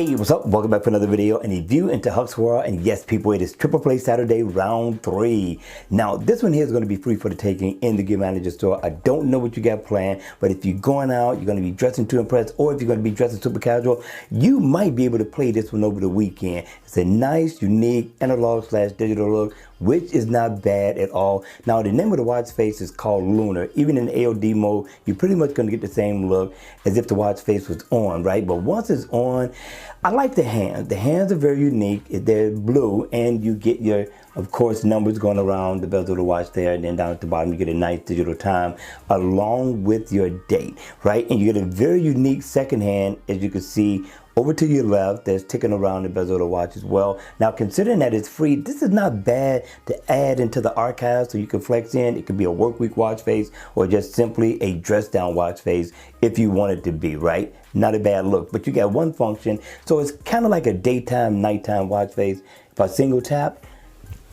Hey, what's up? Welcome back for another video and a view into Huck's World. And yes, people, it is Triple Play Saturday round 3. Now, this one here is going to be free for the taking in the Game Manager store. I don't know what you got planned, but if you're going out, you're going to be dressing to impress, or if you're going to be dressing super casual, you might be able to play this one over the weekend. It's a nice, unique analog/digital look, which is not bad at all. Now, the name of the watch face is called Lunar. Even in AOD mode, you're pretty much going to get the same look as if the watch face was on, right? But once it's on, I like the hands. The hands are very unique. They're blue, and you get your, of course, numbers going around the bezel of the watch there, and then down at the bottom you get a nice digital time along with your date, right? And you get a very unique second hand, as you can see over to your left, that's ticking around the bezel of the watch as well. Now, considering that it's free, this is not bad to add into the archive so you can flex in. It could be a work week watch face or just simply a dress down watch face if you want it to be, right? Not a bad look, but you got one function. So it's kind of like a daytime, nighttime watch face. If I single tap,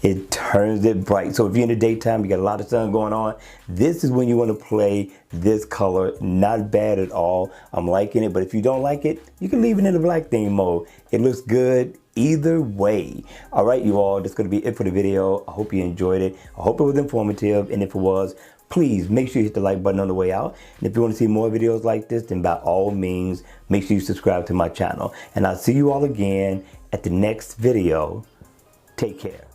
it turns it bright. So if you're in the daytime, you got a lot of sun going on, this is when you want to play this color. Not bad at all. I'm liking it, but if you don't like it, you can leave it in the black theme mode. It looks good either way. All right, you all, that's going to be it for the video. I hope you enjoyed it. I hope it was informative, and if it was, please make sure you hit the like button on the way out. And if you want to see more videos like this, then by all means, make sure you subscribe to my channel. And I'll see you all again at the next video. Take care.